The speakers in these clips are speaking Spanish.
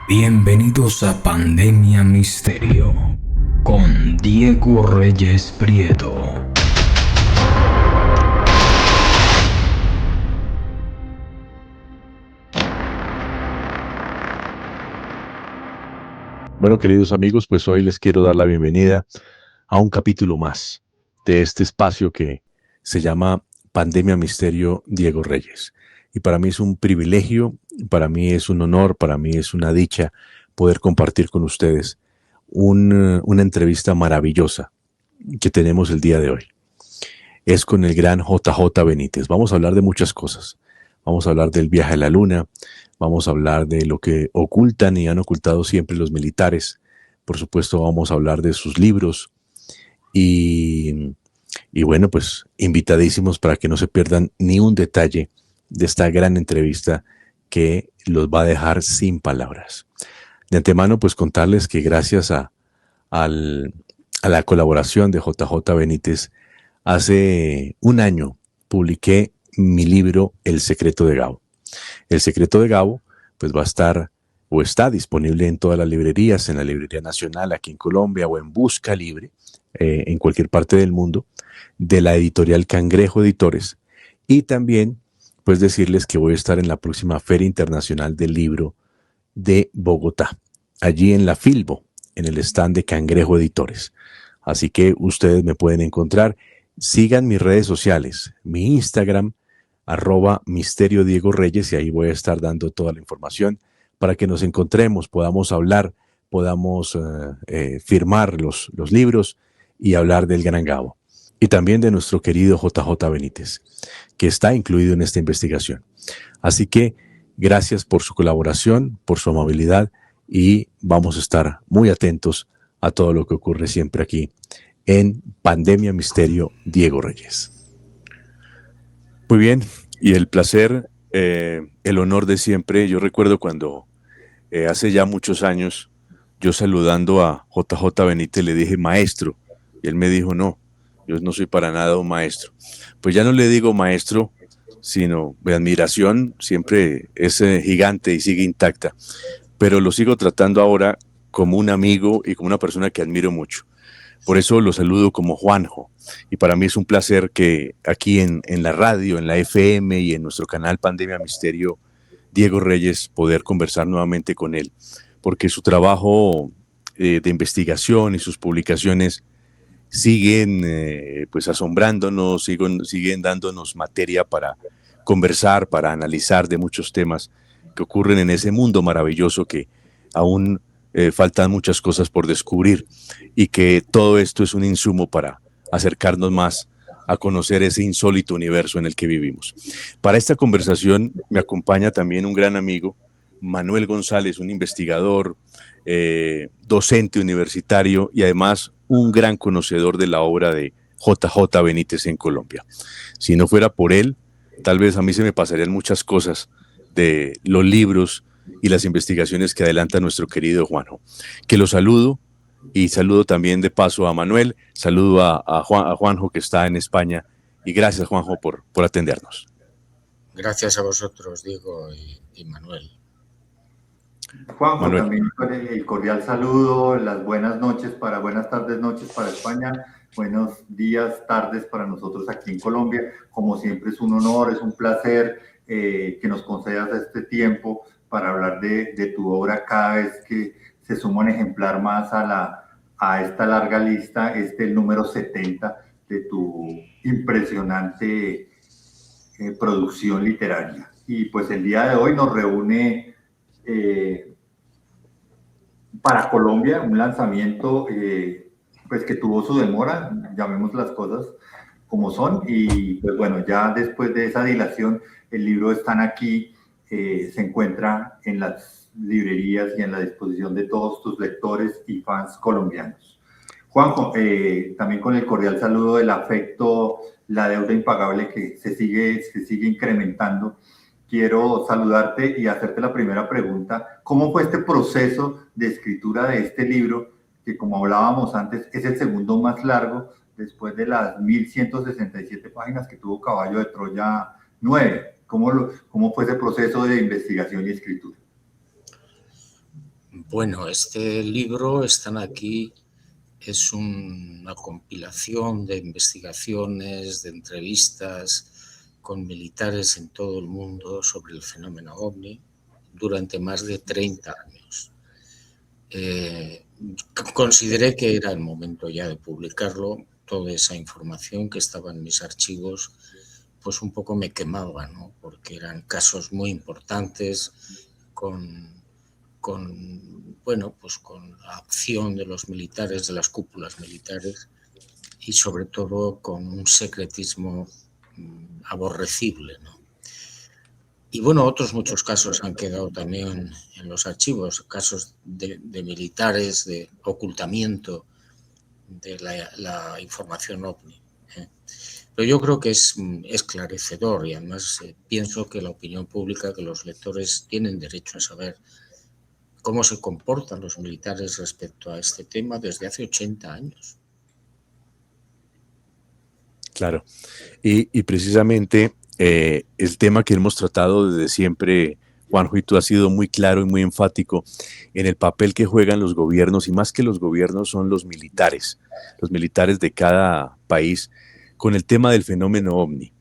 Bienvenidos a Pandemia Misterio con Diego Reyes Prieto. Bueno, queridos amigos, pues hoy les quiero dar la bienvenida a un capítulo más de este espacio que se llama Pandemia Misterio Diego Reyes. Y para mí es un privilegio, para mí es un honor, para mí es una dicha poder compartir con ustedes una entrevista maravillosa que tenemos el día de hoy. Es con el gran JJ Benítez. Vamos a hablar de muchas cosas. Vamos a hablar del viaje a la luna, vamos a hablar de lo que ocultan y han ocultado siempre los militares. Por supuesto, vamos a hablar de sus libros y bueno, pues invitadísimos para que no se pierdan ni un detalle de esta gran entrevista que los va a dejar sin palabras. De antemano, pues contarles que gracias a la colaboración de JJ Benítez, hace un año publiqué mi libro El secreto de Gabo. El secreto de Gabo pues va a estar o está disponible en todas las librerías, en la Librería Nacional aquí en Colombia o en Busca Libre, en cualquier parte del mundo, de la editorial Cangrejo Editores. Y también pues decirles que voy a estar en la próxima Feria Internacional del Libro de Bogotá, allí en la Filbo, en el stand de Cangrejo Editores. Así que ustedes me pueden encontrar. Sigan mis redes sociales, mi Instagram, @Misterio Diego Reyes, y ahí voy a estar dando toda la información para que nos encontremos, podamos hablar, podamos firmar los libros y hablar del Gran Gabo. Y también de nuestro querido JJ Benítez, que está incluido en esta investigación. Así que gracias por su colaboración, por su amabilidad, y vamos a estar muy atentos a todo lo que ocurre siempre aquí en Pandemia Misterio Diego Reyes. Muy bien, y el placer, el honor de siempre. Yo recuerdo cuando hace ya muchos años, yo saludando a JJ Benítez le dije maestro, y él me dijo no, yo no soy para nada un maestro. Pues ya no le digo maestro, sino mi admiración siempre es gigante y sigue intacta, pero lo sigo tratando ahora como un amigo y como una persona que admiro mucho. Por eso lo saludo como Juanjo. Y para mí es un placer que aquí en la radio, en la FM y en nuestro canal Pandemia Misterio, Diego Reyes, poder conversar nuevamente con él. Porque su trabajo de investigación y sus publicaciones siguen pues asombrándonos, siguen dándonos materia para conversar, para analizar de muchos temas que ocurren en ese mundo maravilloso que aún faltan muchas cosas por descubrir, y que todo esto es un insumo para acercarnos más a conocer ese insólito universo en el que vivimos. Para esta conversación me acompaña también un gran amigo, Manuel González, un investigador, docente universitario y además un gran conocedor de la obra de JJ Benítez en Colombia. Si no fuera por él, tal vez a mí se me pasarían muchas cosas de los libros y las investigaciones que adelanta nuestro querido Juanjo. Que lo saludo, y saludo también de paso a Manuel, saludo a Juanjo, que está en España, y gracias, Juanjo, por atendernos. Gracias a vosotros, Diego y Manuel. Juanjo, Manuel. también con el cordial saludo, las buenas tardes, noches para España, buenos días, tardes para nosotros aquí en Colombia. Como siempre es un honor, es un placer que nos concedas este tiempo para hablar de tu obra cada vez que se suma un ejemplar más a esta larga lista, el número 70 de tu impresionante producción literaria. Y pues el día de hoy nos reúne para Colombia un lanzamiento pues que tuvo su demora, llamemos las cosas como son, y pues bueno, ya después de esa dilación el libro está aquí, se encuentra en las librerías y en la disposición de todos tus lectores y fans colombianos. Juanjo, también con el cordial saludo, del afecto, la deuda impagable que se sigue incrementando. Quiero saludarte y hacerte la primera pregunta. ¿Cómo fue este proceso de escritura de este libro, que como hablábamos antes, es el segundo más largo después de las 1167 páginas que tuvo Caballo de Troya 9? ¿Cómo fue ese proceso de investigación y escritura? Bueno, este libro, Están aquí, es una compilación de investigaciones, de entrevistas con militares en todo el mundo sobre el fenómeno OVNI durante más de 30 años. Consideré que era el momento ya de publicarlo. Toda esa información que estaba en mis archivos, pues un poco me quemaba, ¿no? Porque eran casos muy importantes bueno, pues con la acción de los militares, de las cúpulas militares, y sobre todo con un secretismo aborrecible, ¿no? Y bueno, otros muchos casos han quedado también en los archivos, casos de militares, de ocultamiento de la información OVNI. Pero yo creo que es esclarecedor y además pienso que la opinión pública, que los lectores tienen derecho a saber cómo se comportan los militares respecto a este tema desde hace 80 años. Claro, y precisamente el tema que hemos tratado desde siempre, Juanjo, y tú has sido muy claro y muy enfático en el papel que juegan los gobiernos, y más que los gobiernos son los militares de cada país, con el tema del fenómeno OVNI.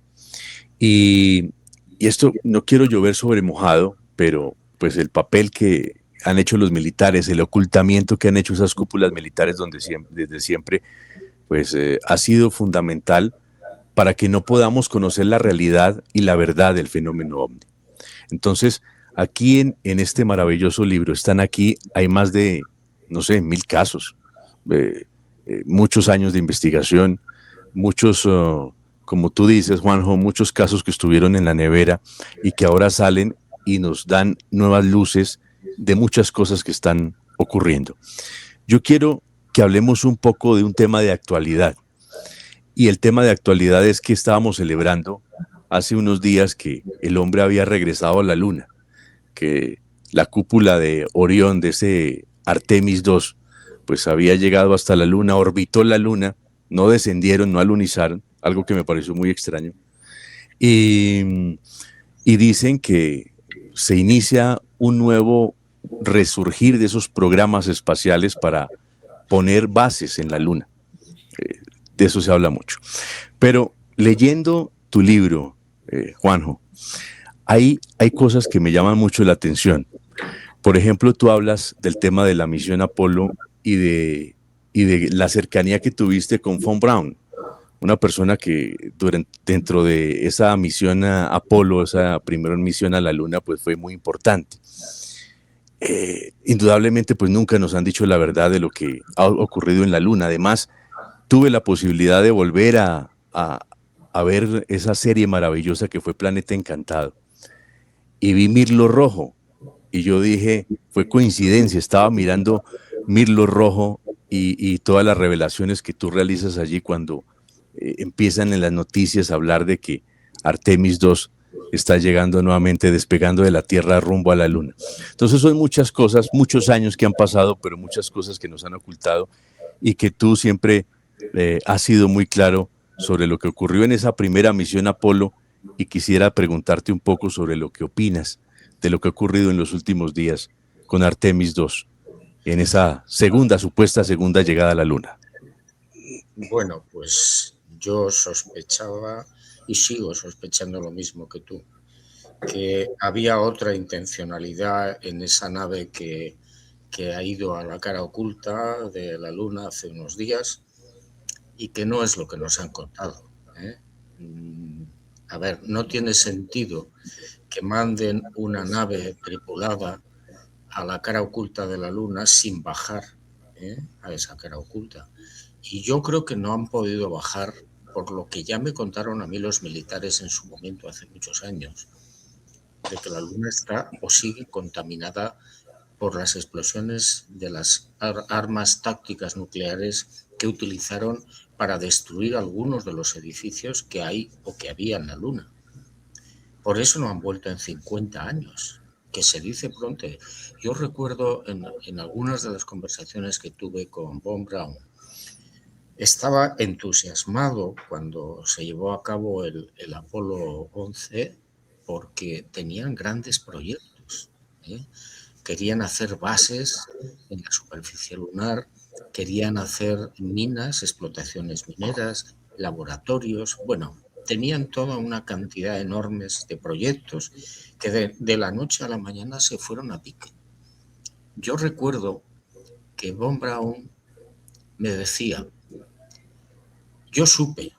Y esto no quiero llover sobre mojado, pero pues el papel que han hecho los militares, el ocultamiento que han hecho esas cúpulas militares desde siempre, pues ha sido fundamental para que no podamos conocer la realidad y la verdad del fenómeno OVNI. Entonces, aquí en este maravilloso libro, están aquí, hay más de, no sé, 1000 casos, muchos años de investigación, muchos, como tú dices, Juanjo, muchos casos que estuvieron en la nevera y que ahora salen y nos dan nuevas luces de muchas cosas que están ocurriendo. Yo quiero que hablemos un poco de un tema de actualidad. Y el tema de actualidad es que estábamos celebrando hace unos días que el hombre había regresado a la Luna, que la cúpula de Orión, de ese Artemis II, pues había llegado hasta la Luna, orbitó la Luna, no descendieron, no alunizaron, algo que me pareció muy extraño. Y dicen que se inicia un nuevo resurgir de esos programas espaciales para poner bases en la Luna. De eso se habla mucho. Pero leyendo tu libro, Juanjo, hay cosas que me llaman mucho la atención. Por ejemplo, tú hablas del tema de la misión Apolo y de la cercanía que tuviste con Von Braun, una persona que dentro de esa misión a Apolo, esa primera misión a la Luna, pues fue muy importante. Indudablemente, pues nunca nos han dicho la verdad de lo que ha ocurrido en la Luna. Además, tuve la posibilidad de volver a ver esa serie maravillosa que fue Planeta Encantado. Y vi Mirlo Rojo. Y yo dije, fue coincidencia, estaba mirando Mirlo Rojo y todas las revelaciones que tú realizas allí cuando empiezan en las noticias a hablar de que Artemis II está llegando nuevamente, despegando de la Tierra rumbo a la Luna. Entonces son muchas cosas, muchos años que han pasado, pero muchas cosas que nos han ocultado y que tú siempre has sido muy claro sobre lo que ocurrió en esa primera misión Apolo, y quisiera preguntarte un poco sobre lo que opinas de lo que ha ocurrido en los últimos días con Artemis II en esa supuesta segunda llegada a la Luna. Bueno, pues yo sospechaba y sigo sospechando lo mismo que tú, que había otra intencionalidad en esa nave que ha ido a la cara oculta de la Luna hace unos días y que no es lo que nos han contado, ¿eh? A ver, no tiene sentido que manden una nave tripulada a la cara oculta de la Luna sin bajar a esa cara oculta. Y yo creo que no han podido bajar por lo que ya me contaron a mí los militares en su momento, hace muchos años, de que la Luna está o sigue contaminada por las explosiones de las armas tácticas nucleares que utilizaron para destruir algunos de los edificios que hay o que había en la Luna. Por eso no han vuelto en 50 años, que se dice pronto. Yo recuerdo en algunas de las conversaciones que tuve con Von Braun, estaba entusiasmado cuando se llevó a cabo el Apolo 11 porque tenían grandes proyectos, querían hacer bases en la superficie lunar, querían hacer minas, explotaciones mineras, laboratorios. Bueno, tenían toda una cantidad enorme de proyectos que de la noche a la mañana se fueron a pique. Yo recuerdo que Von Braun me decía, yo supe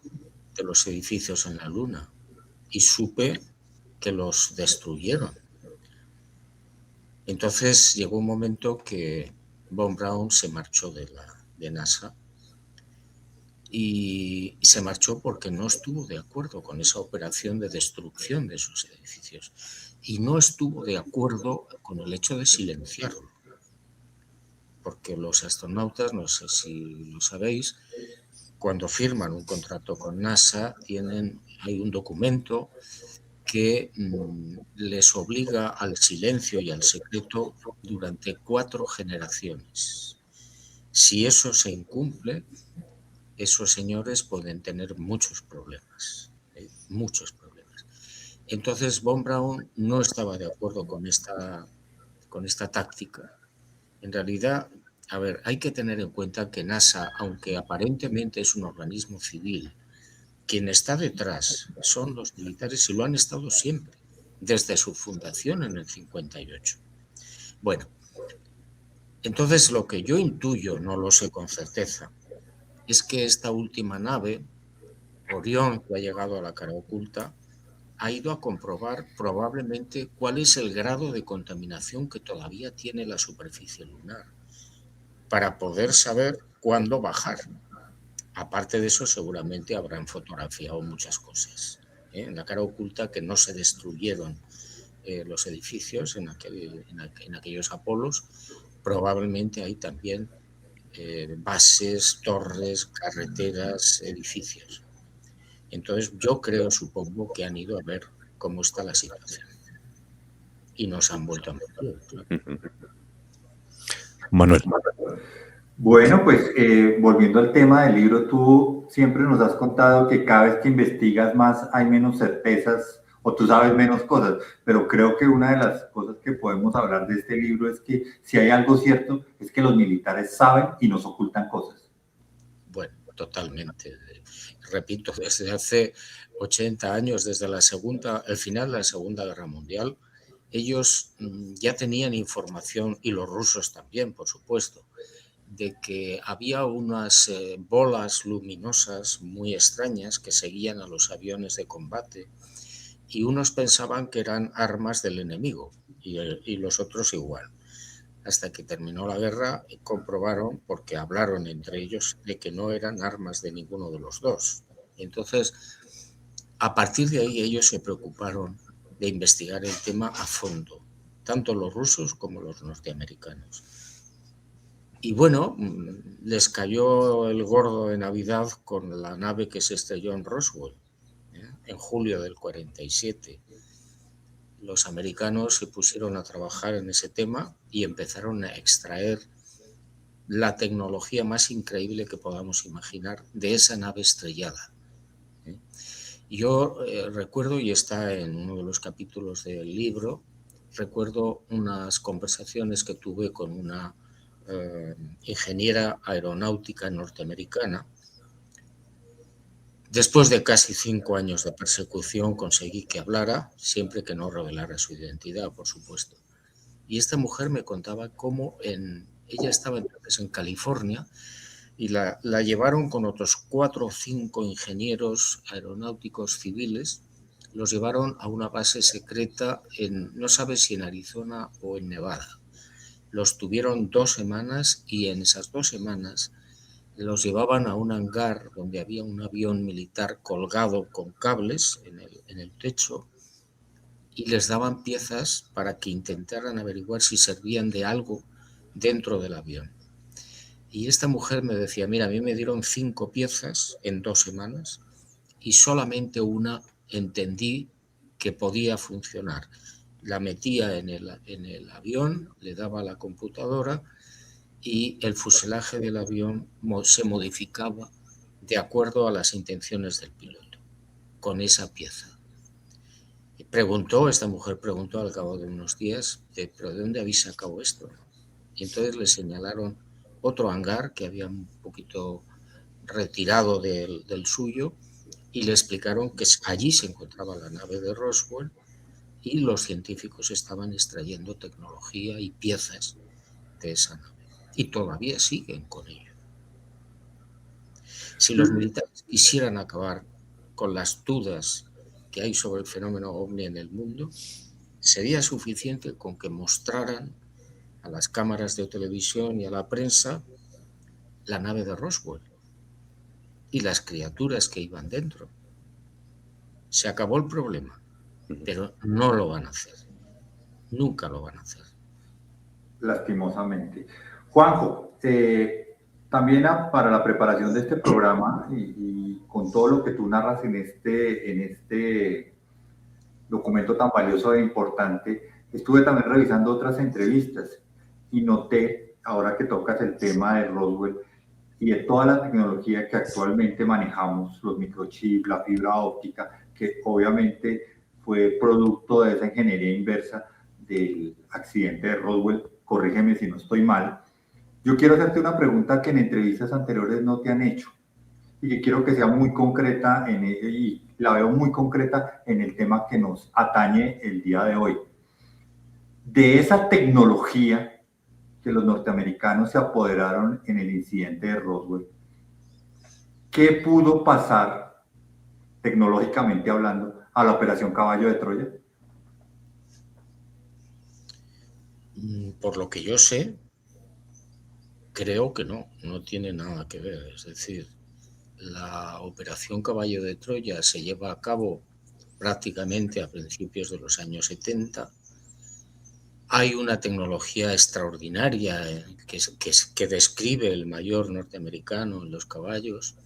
de los edificios en la Luna y supe que los destruyeron. Entonces llegó un momento que Von Braun se marchó de NASA y se marchó porque no estuvo de acuerdo con esa operación de destrucción de esos edificios y no estuvo de acuerdo con el hecho de silenciarlo. Porque los astronautas, no sé si lo sabéis, cuando firman un contrato con NASA hay un documento que les obliga al silencio y al secreto durante 4 generaciones. Si eso se incumple, esos señores pueden tener muchos problemas, muchos problemas. Entonces Von Braun no estaba de acuerdo con esta táctica. En realidad, a ver, hay que tener en cuenta que NASA, aunque aparentemente es un organismo civil, quien está detrás son los militares y lo han estado siempre, desde su fundación en el 58. Bueno, entonces lo que yo intuyo, no lo sé con certeza, es que esta última nave, Orión, que ha llegado a la cara oculta, ha ido a comprobar probablemente cuál es el grado de contaminación que todavía tiene la superficie lunar, para poder saber cuándo bajar. Aparte de eso, seguramente habrán fotografiado muchas cosas. En la cara oculta, que no se destruyeron los edificios en aquellos Apolos, probablemente hay también bases, torres, carreteras, edificios. Entonces yo supongo que han ido a ver cómo está la situación. Y nos han vuelto a meter, claro. Manuel. Bueno, pues volviendo al tema del libro, tú siempre nos has contado que cada vez que investigas más hay menos certezas o tú sabes menos cosas, pero creo que una de las cosas que podemos hablar de este libro es que si hay algo cierto es que los militares saben y nos ocultan cosas. Bueno, totalmente. Repito, desde hace 80 años, desde el final de la Segunda Guerra Mundial, ellos ya tenían información, y los rusos también, por supuesto, de que había unas bolas luminosas muy extrañas que seguían a los aviones de combate y unos pensaban que eran armas del enemigo y los otros igual. Hasta que terminó la guerra y comprobaron, porque hablaron entre ellos, de que no eran armas de ninguno de los dos. Entonces, a partir de ahí ellos se preocuparon de investigar el tema a fondo, tanto los rusos como los norteamericanos. Y bueno, les cayó el gordo de Navidad con la nave que se estrelló en Roswell, en julio del 47. Los americanos se pusieron a trabajar en ese tema y empezaron a extraer la tecnología más increíble que podamos imaginar de esa nave estrellada. Yo recuerdo, y está en uno de los capítulos del libro, recuerdo unas conversaciones que tuve con una ingeniera aeronáutica norteamericana. Después de casi 5 años de persecución conseguí que hablara, siempre que no revelara su identidad, por supuesto. Y esta mujer me contaba cómo ella estaba entonces en California y la llevaron con otros 4 o 5 ingenieros aeronáuticos civiles, los llevaron a una base secreta no sabe si en Arizona o en Nevada. Los tuvieron 2 semanas y en esas 2 semanas los llevaban a un hangar donde había un avión militar colgado con cables en el techo y les daban piezas para que intentaran averiguar si servían de algo dentro del avión. Y esta mujer me decía, mira, a mí me dieron 5 piezas en 2 semanas y solamente una entendí que podía funcionar. La metía en el avión, le daba a la computadora y el fuselaje del avión se modificaba de acuerdo a las intenciones del piloto, con esa pieza. Esta mujer preguntó al cabo de unos días, ¿pero de dónde habéis sacado esto? Y entonces le señalaron otro hangar que había un poquito retirado del suyo, y le explicaron que allí se encontraba la nave de Roswell y los científicos estaban extrayendo tecnología y piezas de esa nave. Y todavía siguen con ello. Si los militares quisieran acabar con las dudas que hay sobre el fenómeno ovni en el mundo, sería suficiente con que mostraran a las cámaras de televisión y a la prensa la nave de Roswell y las criaturas que iban dentro. Se acabó el problema, pero no lo van a hacer. Nunca lo van a hacer. Lastimosamente. Juanjo, también para la preparación de este programa y con todo lo que tú narras en este documento tan valioso e importante, estuve también revisando otras entrevistas y noté, ahora que tocas el tema de Roswell y de toda la tecnología que actualmente manejamos, los microchips, la fibra óptica, que obviamente fue producto de esa ingeniería inversa del accidente de Roswell, corrígeme si no estoy mal. Yo quiero hacerte una pregunta que en entrevistas anteriores no te han hecho y que quiero que sea muy concreta y la veo muy concreta en el tema que nos atañe el día de hoy. De esa tecnología que los norteamericanos se apoderaron en el incidente de Roswell, ¿qué pudo pasar, tecnológicamente hablando, a la Operación Caballo de Troya? Por lo que yo sé, creo que no tiene nada que ver. Es decir, la Operación Caballo de Troya se lleva a cabo prácticamente a principios de los años 70. Hay una tecnología extraordinaria que describe el mayor norteamericano en los caballos,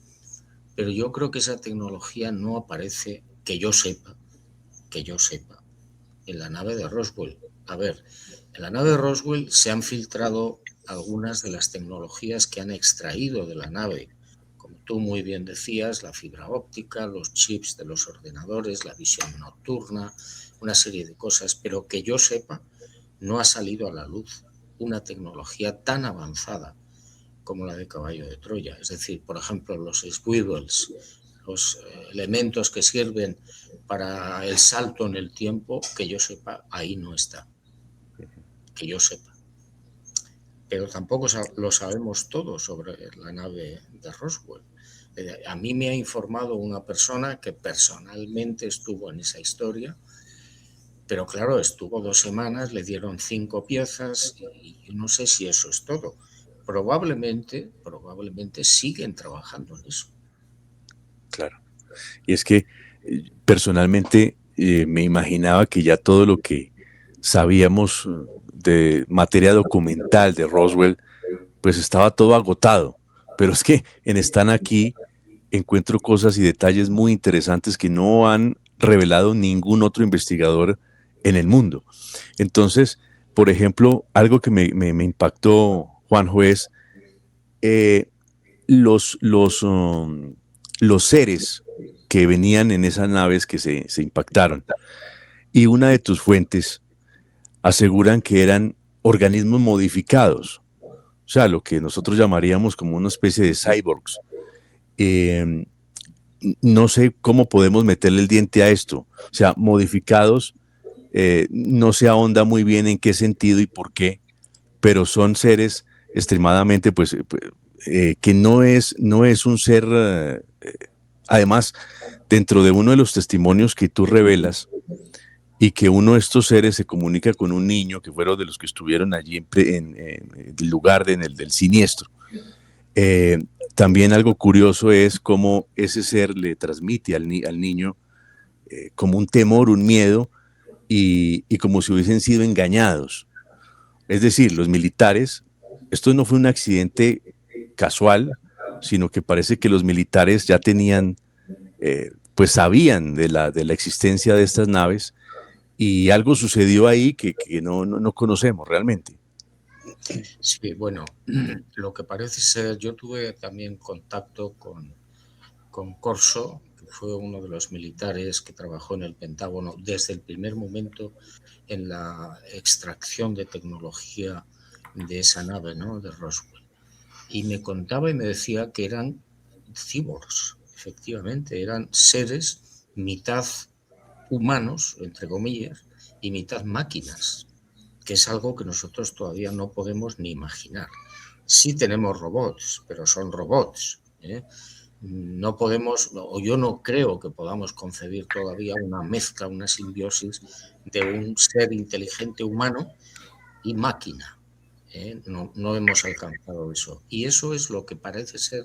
pero yo creo que esa tecnología no aparece, que yo sepa, en la nave de Roswell. A ver, en la nave de Roswell se han filtrado algunas de las tecnologías que han extraído de la nave. Como tú muy bien decías, la fibra óptica, los chips de los ordenadores, la visión nocturna, una serie de cosas, pero que yo sepa, no ha salido a la luz una tecnología tan avanzada como la de Caballo de Troya. Es decir, por ejemplo, los swivels, los elementos que sirven para el salto en el tiempo, que yo sepa, ahí no está. Que yo sepa. Pero tampoco lo sabemos todo sobre la nave de Roswell. A mí me ha informado una persona que personalmente estuvo en esa historia, pero claro, estuvo 2 semanas, le dieron 5 piezas y yo no sé si eso es todo. Probablemente siguen trabajando en eso. Claro. Y es que personalmente me imaginaba que ya todo lo que sabíamos de materia documental de Roswell, pues estaba todo agotado. Pero es que en Están Aquí encuentro cosas y detalles muy interesantes que no han revelado ningún otro investigador en el mundo. Entonces, por ejemplo, algo que me impactó, Juanjo, es los seres que venían en esas naves que se impactaron. Y una de tus fuentes aseguran que eran organismos modificados, o sea, lo que nosotros llamaríamos como una especie de cyborgs. No sé cómo podemos meterle el diente a esto, o sea, modificados, no se ahonda muy bien en qué sentido y por qué, pero son seres extremadamente, pues, que no es un ser, además, dentro de uno de los testimonios que tú revelas, y que uno de estos seres se comunica con un niño que fueron de los que estuvieron allí en el lugar del siniestro. También algo curioso es cómo ese ser le transmite al niño como un temor, un miedo, y como si hubiesen sido engañados. Es decir, los militares, esto no fue un accidente casual, sino que parece que los militares ya tenían, pues sabían de la existencia de estas naves, y algo sucedió ahí que no conocemos realmente. Sí, bueno, lo que parece ser, yo tuve también contacto con Corso, que fue uno de los militares que trabajó en el Pentágono desde el primer momento en la extracción de tecnología de esa nave, ¿no?, de Roswell. Y me contaba y me decía que eran cyborgs, efectivamente, eran seres mitad humanos, entre comillas, y mitad máquinas, que es algo que nosotros todavía no podemos ni imaginar. Sí tenemos robots, pero son robots, ¿eh? No podemos, o yo no creo que podamos concebir todavía una mezcla, una simbiosis de un ser inteligente humano y máquina. No hemos alcanzado eso. Y eso es lo que parece ser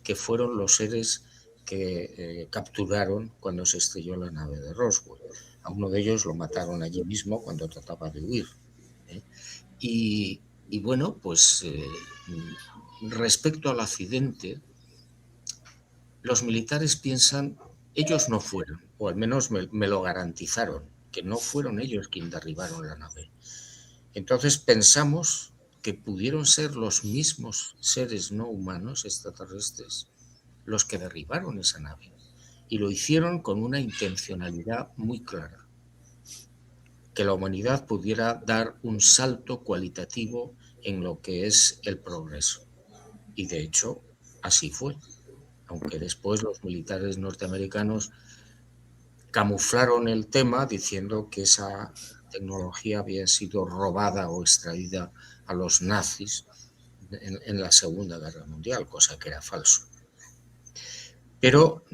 que fueron los seres que capturaron cuando se estrelló la nave de Roswell. A uno de ellos lo mataron allí mismo cuando trataba de huir. Y bueno, pues respecto al accidente, los militares piensan, ellos no fueron, o al menos me lo garantizaron, que no fueron ellos quienes derribaron la nave. Entonces pensamos que pudieron ser los mismos seres no humanos extraterrestres los que derribaron esa nave. Y lo hicieron con una intencionalidad muy clara, que la humanidad pudiera dar un salto cualitativo en lo que es el progreso. Y de hecho, así fue. Aunque después los militares norteamericanos camuflaron el tema diciendo que esa tecnología había sido robada o extraída a los nazis en la Segunda Guerra Mundial, cosa que era falso. Pero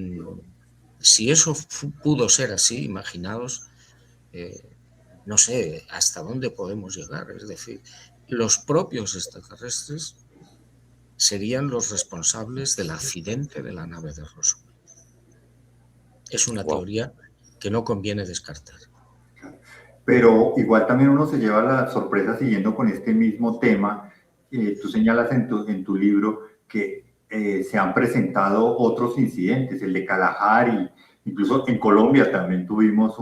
si eso pudo ser así, imaginaos, no sé hasta dónde podemos llegar. Es decir, los propios extraterrestres serían los responsables del accidente de la nave de Roswell. Es una teoría que no conviene descartar. Pero igual también uno se lleva la sorpresa siguiendo con este mismo tema. Tú señalas en tu libro que se han presentado otros incidentes, el de Kalahari, incluso en Colombia también tuvimos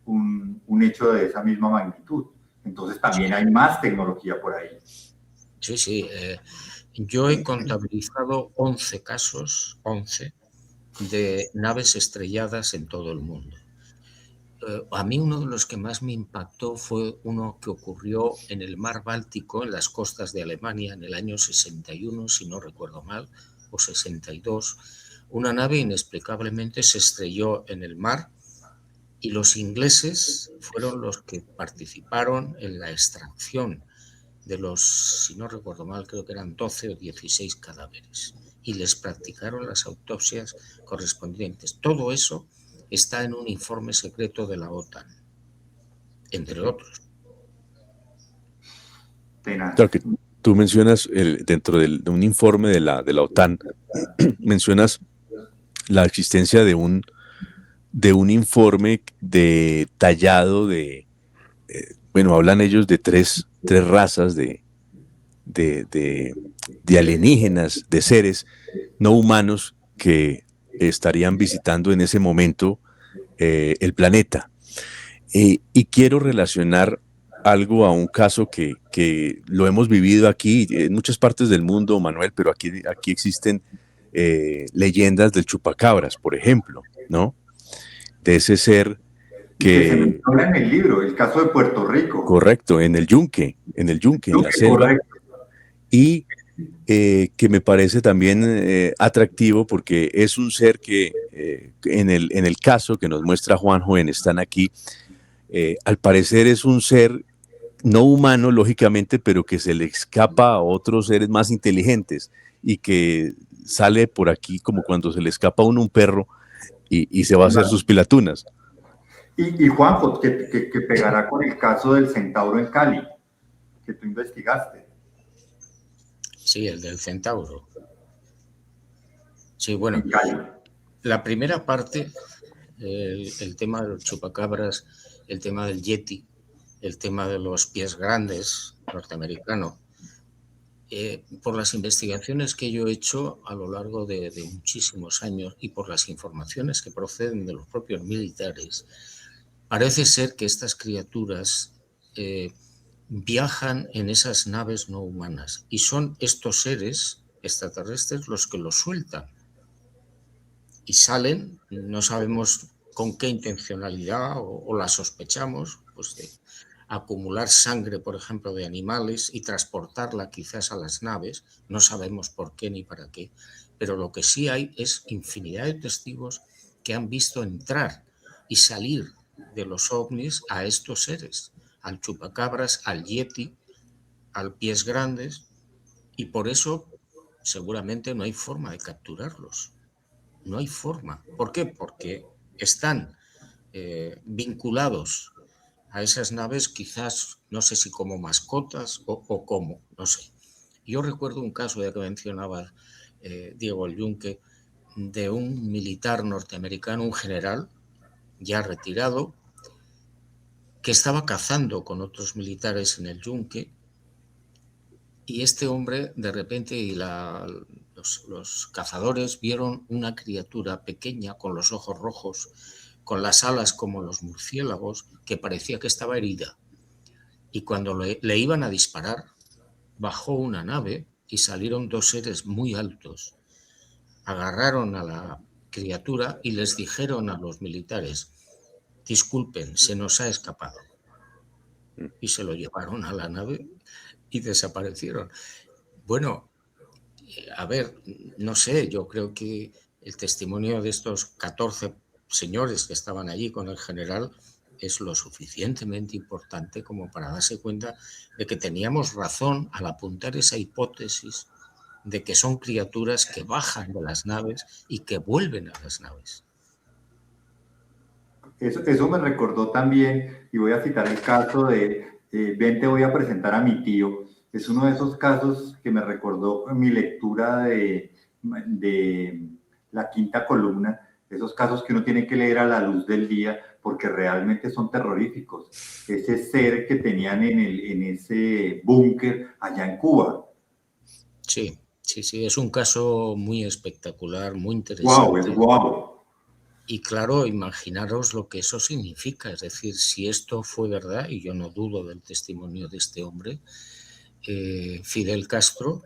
un hecho de esa misma magnitud. Entonces también hay más tecnología por ahí. Sí, sí. Yo he contabilizado 11 casos, 11, de naves estrelladas en todo el mundo. A mí uno de los que más me impactó fue uno que ocurrió en el mar Báltico, en las costas de Alemania, en el año 61, si no recuerdo mal, o 62. Una nave inexplicablemente se estrelló en el mar y los ingleses fueron los que participaron en la extracción de los, si no recuerdo mal, creo que eran 12 o 16 cadáveres y les practicaron las autopsias correspondientes. Todo eso está en un informe secreto de la OTAN, entre otros. Claro que tú mencionas dentro de un informe de la OTAN, mencionas la existencia de un informe detallado de, bueno, hablan ellos de tres razas de alienígenas, de seres no humanos que estarían visitando en ese momento el planeta. Y quiero relacionar algo a un caso que lo hemos vivido aquí en muchas partes del mundo, Manuel, pero aquí existen leyendas del chupacabras, por ejemplo, ¿no? De ese ser que se menciona en el libro, el caso de Puerto Rico. Correcto, en el yunque, en la selva. Correcto. Y que me parece también atractivo porque es un ser que en el caso que nos muestra Juanjo en Están Aquí, al parecer es un ser no humano, lógicamente, pero que se le escapa a otros seres más inteligentes y que sale por aquí como cuando se le escapa a un perro y se va a hacer sus pilatunas. Y Juanjo, que pegará con el caso del centauro en Cali, que tú investigaste. Sí, el del centauro. Sí, bueno, la primera parte, el tema de los chupacabras, el tema del Yeti, el tema de los pies grandes norteamericanos, por las investigaciones que yo he hecho a lo largo de muchísimos años y por las informaciones que proceden de los propios militares, parece ser que estas criaturas viajan en esas naves no humanas y son estos seres extraterrestres los que los sueltan. y salen, no sabemos con qué intencionalidad o la sospechamos, pues de acumular sangre, por ejemplo, de animales y transportarla quizás a las naves, no sabemos por qué ni para qué, pero lo que sí hay es infinidad de testigos que han visto entrar y salir de los ovnis a estos seres, al chupacabras, al yeti, al pies grandes, y por eso seguramente no hay forma de capturarlos. No hay forma. ¿Por qué? Porque están vinculados a esas naves, quizás, no sé si como mascotas o cómo, no sé. Yo recuerdo un caso, ya que mencionaba Diego el Yunque, de un militar norteamericano, un general ya retirado, que estaba cazando con otros militares en el Yunque, y este hombre de repente los cazadores vieron una criatura pequeña con los ojos rojos, con las alas como los murciélagos, que parecía que estaba herida. Y cuando le iban a disparar, bajó una nave y salieron dos seres muy altos. Agarraron a la criatura y les dijeron a los militares: disculpen, se nos ha escapado. Y se lo llevaron a la nave y desaparecieron. Bueno, a ver, no sé, yo creo que el testimonio de estos 14 señores que estaban allí con el general es lo suficientemente importante como para darse cuenta de que teníamos razón al apuntar esa hipótesis de que son criaturas que bajan de las naves y que vuelven a las naves. Eso me recordó también, y voy a citar el caso de ven, te voy a presentar a mi tío. Es uno de esos casos que me recordó mi lectura de La Quinta Columna, esos casos que uno tiene que leer a la luz del día porque realmente son terroríficos. Ese ser que tenían en ese búnker allá en Cuba. Sí, sí, sí, es un caso muy espectacular, muy ¡Guau! Es interesante. guau. Y claro, imaginaros lo que eso significa, es decir, si esto fue verdad, y yo no dudo del testimonio de este hombre, Fidel Castro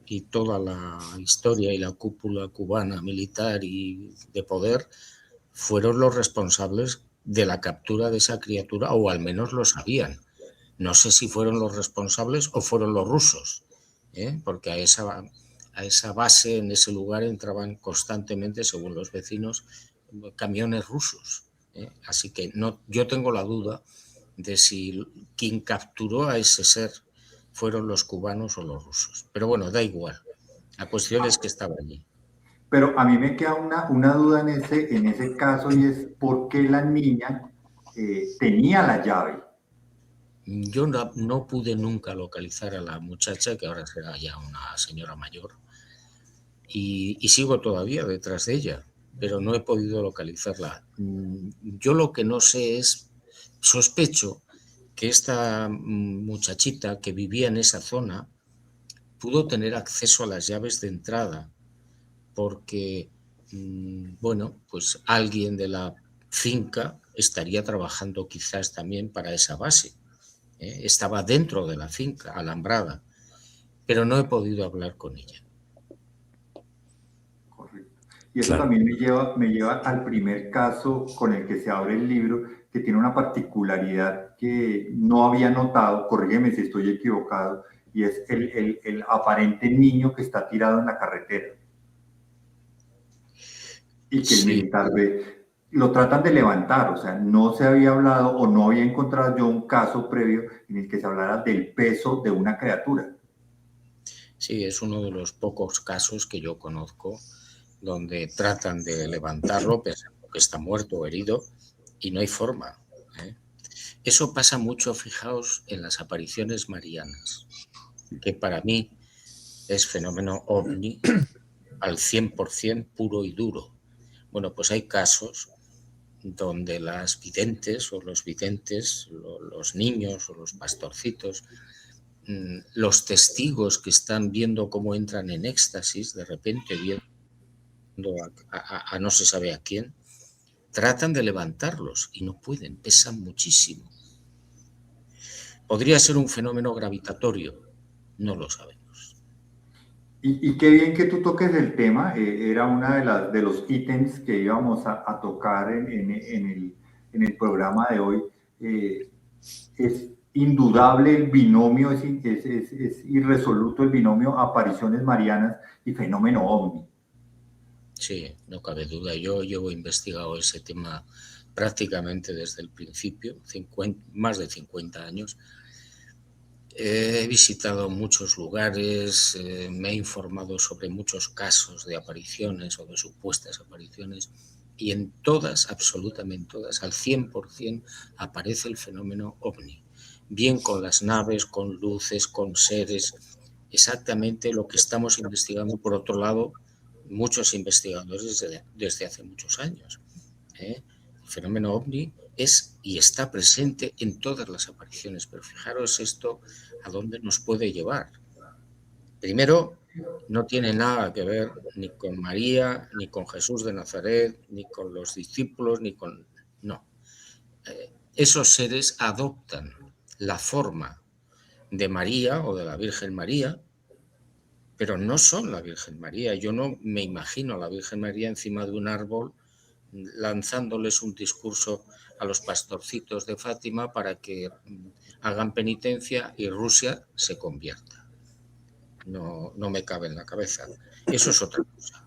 y toda la historia y la cúpula cubana militar y de poder fueron los responsables de la captura de esa criatura, o al menos lo sabían. No sé si fueron los responsables o fueron los rusos, porque a esa base, en ese lugar, entraban constantemente, según los vecinos, camiones rusos. Así que no, yo tengo la duda de si quien capturó a ese ser fueron los cubanos o los rusos. Pero bueno, da igual. La cuestión es que estaba allí. Pero a mí me queda una duda en ese caso, y es por qué la niña tenía la llave. Yo no pude nunca localizar a la muchacha, que ahora será ya una señora mayor, y sigo todavía detrás de ella, pero no he podido localizarla. Yo lo que no sé es, sospecho que esta muchachita que vivía en esa zona pudo tener acceso a las llaves de entrada porque, bueno, pues alguien de la finca estaría trabajando quizás también para esa base. Estaba dentro de la finca, alambrada, pero no he podido hablar con ella. Correcto. Y eso Claro. también me lleva al primer caso con el que se abre el libro, que tiene una particularidad que no había notado, corrígeme si estoy equivocado, y es el aparente niño que está tirado en la carretera. Y que el Sí, militar ve, lo tratan de levantar, o sea, no se había hablado o no había encontrado yo un caso previo en el que se hablara del peso de una criatura. sí, es uno de los pocos casos que yo conozco donde tratan de levantarlo pensando que está muerto o herido y no hay forma. Eso pasa mucho, fijaos, en las apariciones marianas, que para mí es fenómeno ovni al 100% puro y duro. Bueno, pues hay casos donde las videntes o los videntes, los niños o los pastorcitos, los testigos que están viendo cómo entran en éxtasis, de repente viendo a no se sabe a quién, tratan de levantarlos y no pueden, pesan muchísimo. ¿Podría ser un fenómeno gravitatorio? No lo sabemos. Y qué bien que tú toques el tema, era una de los ítems que íbamos a tocar en el programa de hoy. Eh, es indudable el binomio, es irresoluto el binomio apariciones marianas y fenómeno ovni. Sí, no cabe duda. Yo llevo investigado ese tema prácticamente desde el principio, más de 50 años. He visitado muchos lugares, me he informado sobre muchos casos de apariciones o de supuestas apariciones y en todas, absolutamente todas, al 100% aparece el fenómeno ovni. Bien con las naves, con luces, con seres, exactamente lo que estamos investigando. Por otro lado, muchos investigadores desde hace muchos años. El fenómeno ovni es y está presente en todas las apariciones, pero fijaros esto a dónde nos puede llevar. Primero, no tiene nada que ver ni con María, ni con Jesús de Nazaret, ni con los discípulos, ni con... No. Esos seres adoptan la forma de María o de la Virgen María, pero no son la Virgen María. Yo no me imagino a la Virgen María encima de un árbol lanzándoles un discurso a los pastorcitos de Fátima para que hagan penitencia y Rusia se convierta. No me cabe en la cabeza. Eso es otra cosa,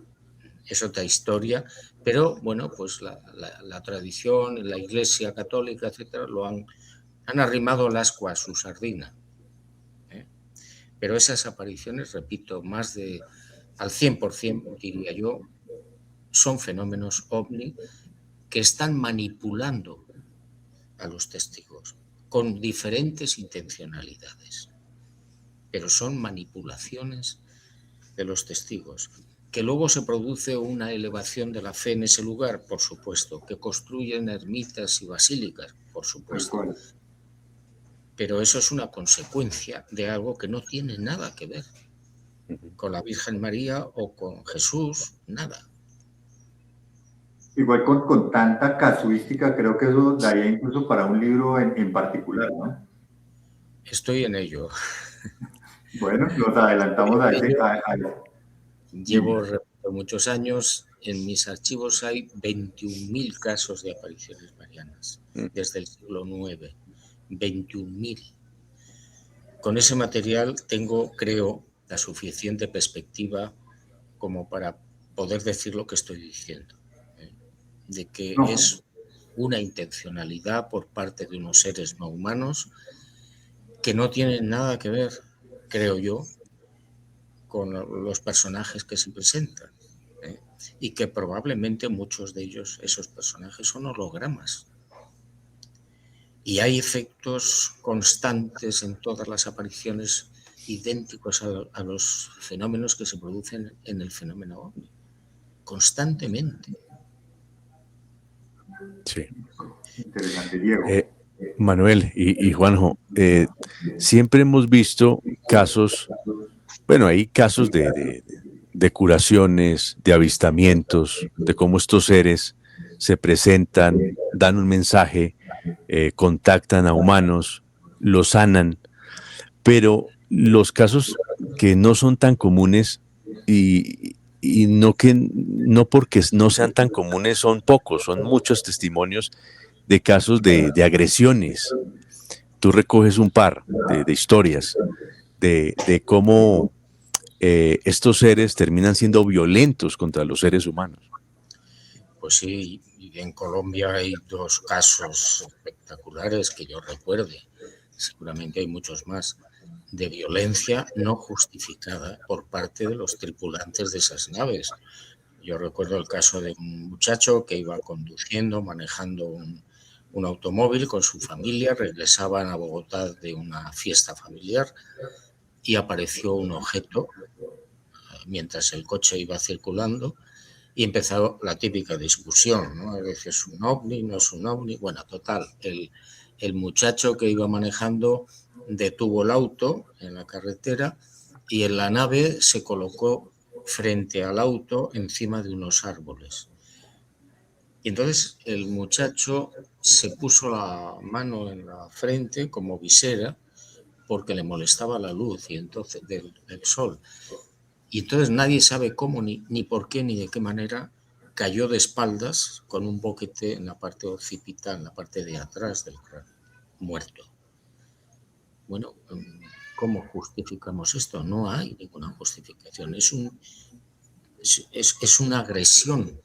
es otra historia, pero bueno, pues la tradición, la Iglesia Católica, etcétera, han arrimado el ascua a su sardina. Pero esas apariciones, repito, al 100%, diría yo, son fenómenos ovni que están manipulando a los testigos con diferentes intencionalidades, pero son manipulaciones de los testigos. Que luego se produce una elevación de la fe en ese lugar, por supuesto, que construyen ermitas y basílicas, por supuesto, pero eso es una consecuencia de algo que no tiene nada que ver con la Virgen María o con Jesús, nada. Igual con tanta casuística, creo que eso daría incluso para un libro en particular, ¿no? Estoy en ello. Bueno, nos adelantamos a ese. Llevo, repito, muchos años. En mis archivos hay 21.000 casos de apariciones marianas desde el siglo IX. 21.000. Con ese material tengo, creo, la suficiente perspectiva como para poder decir lo que estoy diciendo. De que es una intencionalidad por parte de unos seres no humanos que no tienen nada que ver, creo yo, con los personajes que se presentan, y que probablemente muchos de ellos, esos personajes, son hologramas. Y hay efectos constantes en todas las apariciones idénticos a los fenómenos que se producen en el fenómeno ovni, constantemente. Sí. Interesante, Diego. Manuel y Juanjo, siempre hemos visto casos, bueno, hay casos de curaciones, de avistamientos, de cómo estos seres se presentan, dan un mensaje, contactan a humanos, los sanan, pero los casos que no son tan comunes y no porque no sean tan comunes son pocos, son muchos testimonios de casos de agresiones. Tú recoges un par de historias de cómo estos seres terminan siendo violentos contra los seres humanos. Pues sí, y en Colombia hay 2 casos espectaculares que yo recuerde, seguramente hay muchos más, de violencia no justificada por parte de los tripulantes de esas naves. Yo recuerdo el caso de un muchacho que iba conduciendo, manejando un automóvil con su familia, regresaban a Bogotá de una fiesta familiar y apareció un objeto mientras el coche iba circulando y empezó la típica discusión, ¿no? A veces es un ovni, no es un ovni. Bueno, total, el muchacho que iba manejando detuvo el auto en la carretera y en la nave se colocó frente al auto encima de unos árboles. Y entonces el muchacho se puso la mano en la frente como visera porque le molestaba la luz y entonces del sol. Y entonces nadie sabe cómo, ni por qué, ni de qué manera cayó de espaldas con un boquete en la parte occipital, en la parte de atrás del cráneo, muerto. Bueno, ¿cómo justificamos esto? No hay ninguna justificación. Es una agresión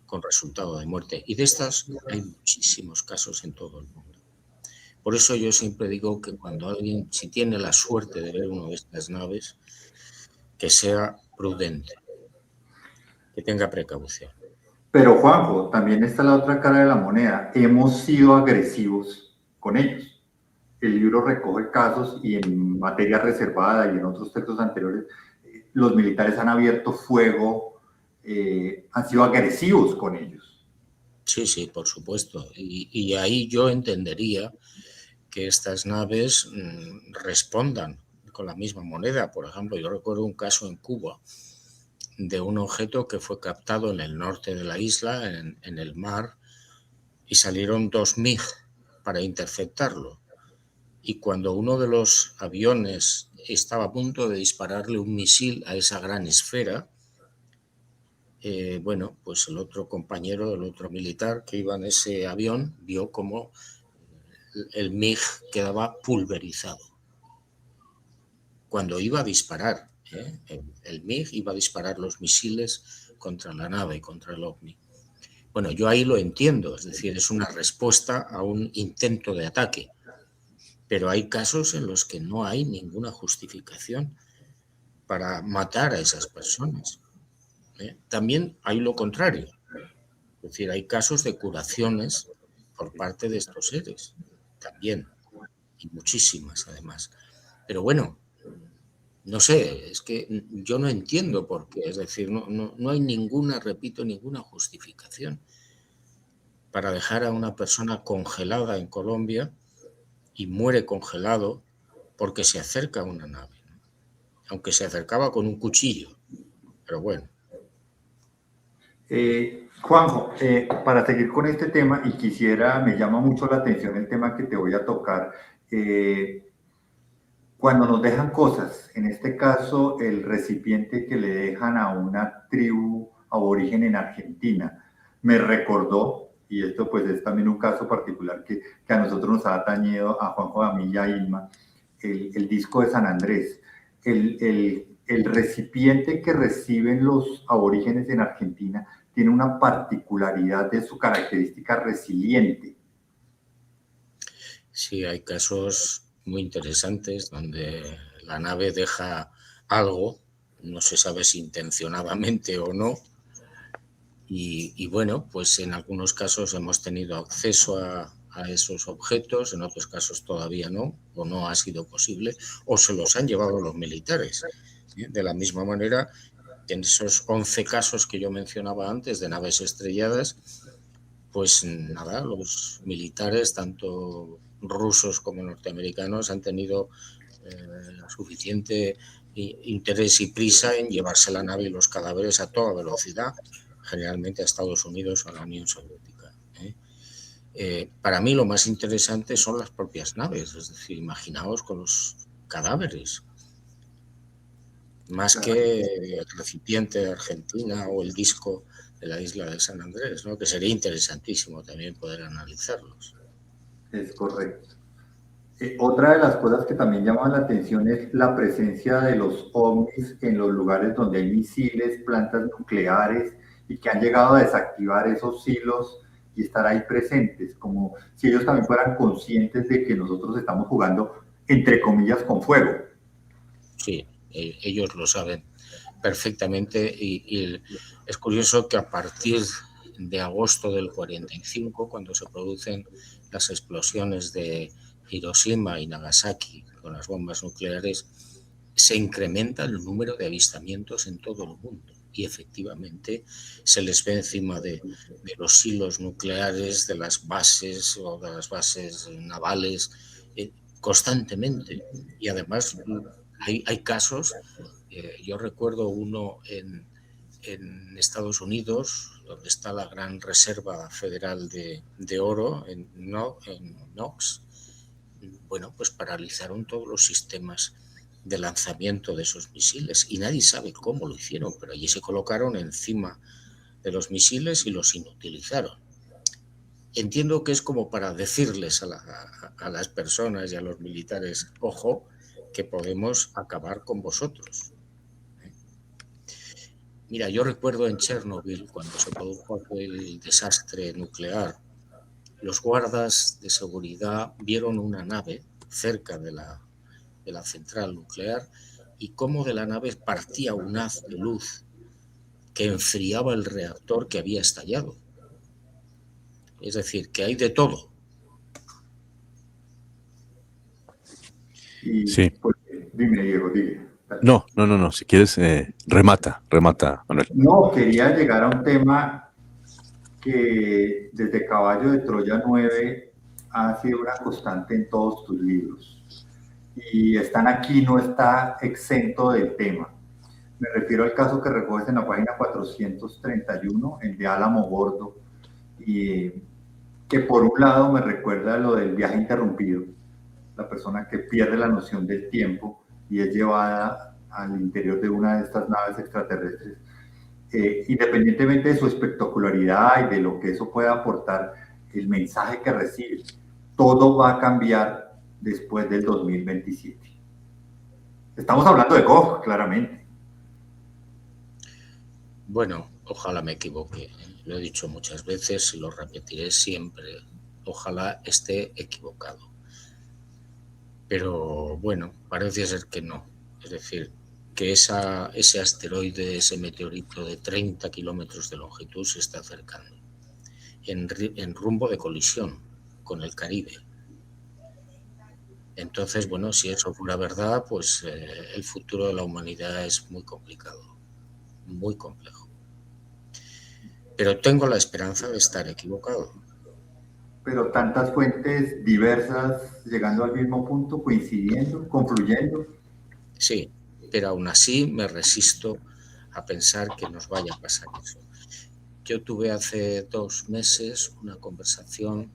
con resultado de muerte. Y de estas hay muchísimos casos en todo el mundo. Por eso yo siempre digo que cuando alguien, si tiene la suerte de ver una de estas naves, que sea prudente, que tenga precaución. Pero Juanjo, también está la otra cara de la moneda. Hemos sido agresivos con ellos. El libro recoge casos y en materia reservada y en otros textos anteriores, los militares han abierto fuego, han sido agresivos con ellos. Sí, sí, por supuesto. Y ahí yo entendería que estas naves respondan con la misma moneda. Por ejemplo, yo recuerdo un caso en Cuba de un objeto que fue captado en el norte de la isla, en el mar, y salieron 2 MiG para interceptarlo. Y cuando uno de los aviones estaba a punto de dispararle un misil a esa gran esfera, bueno, pues el otro compañero, el otro militar que iba en ese avión, vio cómo el MiG quedaba pulverizado. Cuando iba a disparar, el MiG iba a disparar los misiles contra la nave, contra el OVNI. Bueno, yo ahí lo entiendo, es decir, es una respuesta a un intento de ataque. Pero hay casos en los que no hay ninguna justificación para matar a esas personas. También hay lo contrario. Es decir, hay casos de curaciones por parte de estos seres. También. Y muchísimas, además. Pero bueno, no sé, es que yo no entiendo por qué. Es decir, no hay ninguna, repito, ninguna justificación para dejar a una persona congelada en Colombia y muere congelado porque se acerca a una nave, ¿no? Aunque se acercaba con un cuchillo, pero bueno. Juanjo, para seguir con este tema, y me llama mucho la atención el tema que te voy a tocar. Cuando nos dejan cosas, en este caso el recipiente que le dejan a una tribu aborigen en Argentina, me recordó, y esto pues es también un caso particular que a nosotros nos ha atañido, a Juanjo, a mí y a Ilma, el disco de San Andrés. El recipiente que reciben los aborígenes en Argentina tiene una particularidad de su característica resiliente. Sí, hay casos muy interesantes donde la nave deja algo, no se sabe si intencionadamente o no, y bueno, pues en algunos casos hemos tenido acceso a esos objetos, en otros casos todavía no, o no ha sido posible, o se los han llevado los militares. De la misma manera que en esos 11 casos que yo mencionaba antes de naves estrelladas, pues nada, los militares, tanto rusos como norteamericanos, han tenido suficiente interés y prisa en llevarse la nave y los cadáveres a toda velocidad, generalmente a Estados Unidos o a la Unión Soviética. Para mí lo más interesante son las propias naves, es decir, imaginaos con los cadáveres, más que el recipiente de Argentina o el disco de la isla de San Andrés, ¿no? Que sería interesantísimo también poder analizarlos. Es correcto. Otra de las cosas que también llaman la atención es la presencia de los ovnis en los lugares donde hay misiles, plantas nucleares, y que han llegado a desactivar esos hilos y estar ahí presentes, como si ellos también fueran conscientes de que nosotros estamos jugando, entre comillas, con fuego. Sí, ellos lo saben perfectamente y es curioso que a partir de agosto del 45, cuando se producen las explosiones de Hiroshima y Nagasaki con las bombas nucleares, se incrementa el número de avistamientos en todo el mundo y efectivamente se les ve encima de los hilos nucleares, de las bases o de las bases navales constantemente. Y además hay casos, yo recuerdo uno en Estados Unidos, donde está la gran reserva federal de oro en Knox. Bueno, pues paralizaron todos los sistemas de lanzamiento de esos misiles y nadie sabe cómo lo hicieron, pero allí se colocaron encima de los misiles y los inutilizaron. Entiendo que es como para decirles a las personas y a los militares, ojo, que podemos acabar con vosotros. Mira, yo recuerdo en Chernobyl, cuando se produjo el desastre nuclear, los guardas de seguridad vieron una nave cerca de la central nuclear y cómo de la nave partía un haz de luz que enfriaba el reactor que había estallado. Es decir, que hay de todo. Y Sí. pues, dime, Diego, dime. No. Si quieres, remata, Manuel. No, quería llegar a un tema que desde Caballo de Troya 9 ha sido una constante en todos tus libros. Y Están aquí no está exento del tema. Me refiero al caso que recoges en la página 431, el de Álamo Gordo, y que por un lado me recuerda lo del viaje interrumpido, la persona que pierde la noción del tiempo y es llevada al interior de una de estas naves extraterrestres. Independientemente de su espectacularidad y de lo que eso pueda aportar, el mensaje que recibe, todo va a cambiar después del 2027. Estamos hablando de Koch, claramente. Bueno, ojalá me equivoque. Lo he dicho muchas veces y lo repetiré siempre. Ojalá esté equivocado. Pero bueno, parece ser que no. Es decir, que ese asteroide, ese meteorito de 30 kilómetros de longitud se está acercando en rumbo de colisión con el Caribe. Entonces, bueno, si eso fuera verdad, pues el futuro de la humanidad es muy complicado, muy complejo. Pero tengo la esperanza de estar equivocado. Pero tantas fuentes diversas llegando al mismo punto, coincidiendo, confluyendo. Sí, pero aún así me resisto a pensar que nos vaya a pasar eso. Yo tuve hace 2 meses una conversación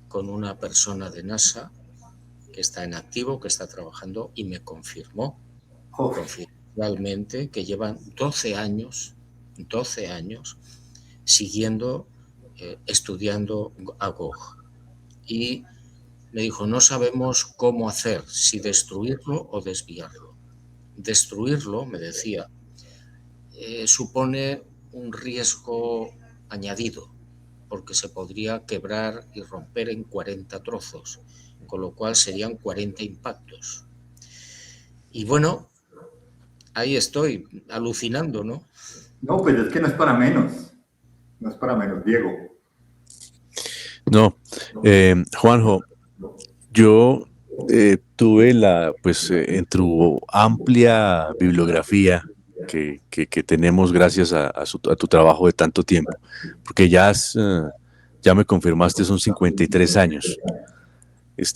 con una persona de NASA que está en activo, que está trabajando y me confirmó confidencialmente que llevan 12 años siguiendo, estudiando a Gog. Y me dijo, no sabemos cómo hacer, si destruirlo o desviarlo. Destruirlo, me decía, supone un riesgo añadido, porque se podría quebrar y romper en 40 trozos, con lo cual serían 40 impactos. Y bueno, ahí estoy, alucinando, ¿no? No, pues es que no es para menos. No es para menos, Diego. No, Juanjo, yo tuve en tu amplia bibliografía que tenemos gracias a tu trabajo de tanto tiempo, porque ya me confirmaste, son 53 años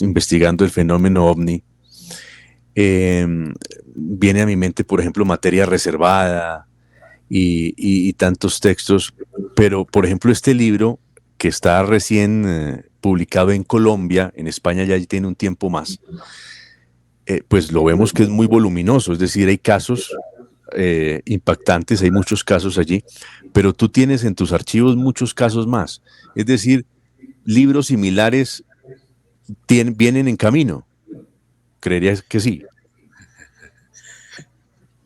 investigando el fenómeno OVNI. Viene a mi mente, por ejemplo, Materia Reservada y tantos textos, pero, por ejemplo, este libro que está recién publicado en Colombia, en España ya tiene un tiempo más, pues lo vemos que es muy voluminoso, es decir, hay casos impactantes, hay muchos casos allí, pero tú tienes en tus archivos muchos casos más, es decir, libros similares vienen en camino. ¿Creerías que sí?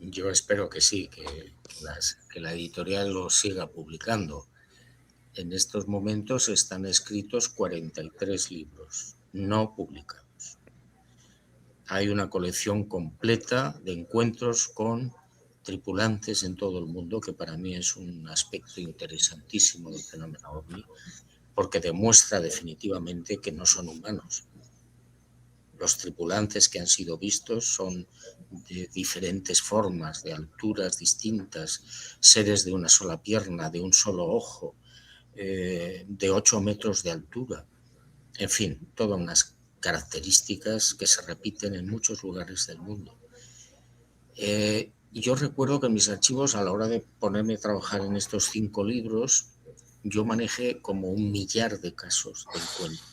Yo espero que sí, que la editorial lo siga publicando. En estos momentos están escritos 43 libros no publicados. Hay una colección completa de encuentros con tripulantes en todo el mundo, que para mí es un aspecto interesantísimo del fenómeno OVNI, porque demuestra definitivamente que no son humanos. Los tripulantes que han sido vistos son de diferentes formas, de alturas distintas, seres de una sola pierna, de un solo ojo, de 8 metros de altura. En fin, todas unas características que se repiten en muchos lugares del mundo. Yo recuerdo que en mis archivos, a la hora de ponerme a trabajar en estos 5 libros, yo manejé como 1 millar de casos de encuentro.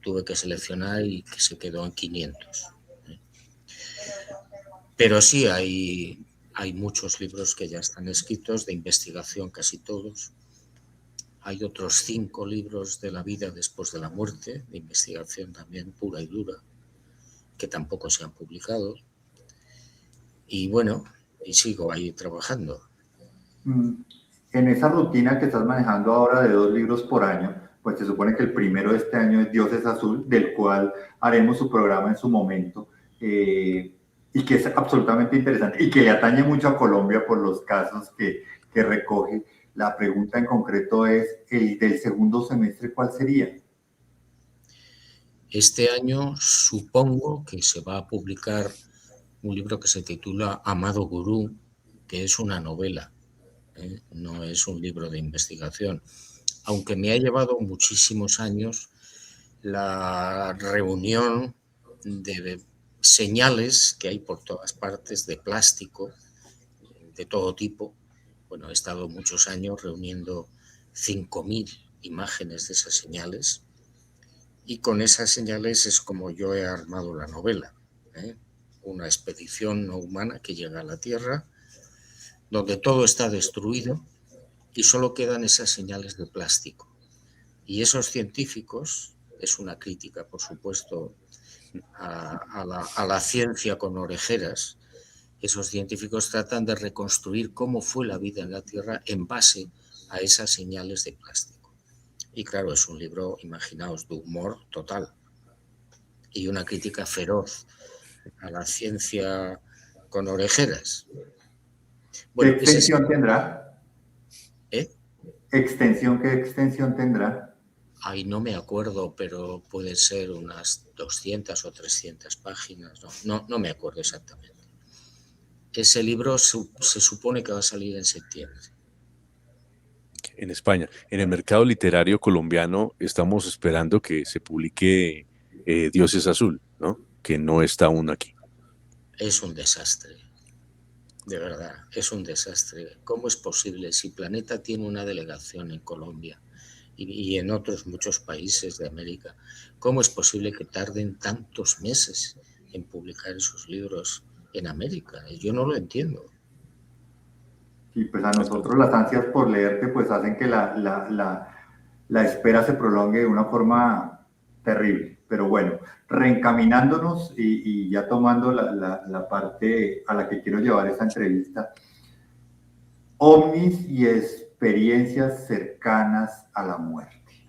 Tuve que seleccionar y que se quedó en 500. Pero sí hay muchos libros que ya están escritos, de investigación casi todos. Hay otros 5 libros de la vida después de la muerte, de investigación también pura y dura, que tampoco se han publicado. Y bueno, y sigo ahí trabajando. En esa rutina que estás manejando ahora de 2 libros por año, pues se supone que el primero de este año es Dios es Azul, del cual haremos su programa en su momento, y que es absolutamente interesante y que le atañe mucho a Colombia por los casos que recoge. La pregunta en concreto es, el del segundo semestre, ¿cuál sería? Este año supongo que se va a publicar un libro que se titula Amado Gurú, que es una novela, no es un libro de investigación, aunque me ha llevado muchísimos años la reunión de señales que hay por todas partes de plástico, de todo tipo. Bueno, he estado muchos años reuniendo 5.000 imágenes de esas señales, y con esas señales es como yo he armado la novela. Una expedición no humana que llega a la Tierra, donde todo está destruido y solo quedan esas señales de plástico. Y esos científicos, es una crítica, por supuesto, a la ciencia con orejeras, esos científicos tratan de reconstruir cómo fue la vida en la Tierra en base a esas señales de plástico. Y claro, es un libro, imaginaos, de humor total y una crítica feroz a la ciencia con orejeras. ¿Qué Bueno, extensión tendrá? ¿Eh? ¿Qué extensión tendrá? Ay, no me acuerdo, pero puede ser unas 200 o 300 páginas. No me acuerdo exactamente. Ese libro se supone que va a salir en septiembre. En España. En el mercado literario colombiano estamos esperando que se publique Dios es Azul, ¿no? Que no está aún aquí. Es un desastre, de verdad, es un desastre. ¿Cómo es posible si Planeta tiene una delegación en Colombia y en otros muchos países de América? ¿Cómo es posible que tarden tantos meses en publicar esos libros en América? Yo no lo entiendo. Y pues a nosotros las ansias por leerte pues hacen que la espera se prolongue de una forma terrible. Pero bueno, reencaminándonos y ya tomando la parte a la que quiero llevar esta entrevista, ovnis y experiencias cercanas a la muerte.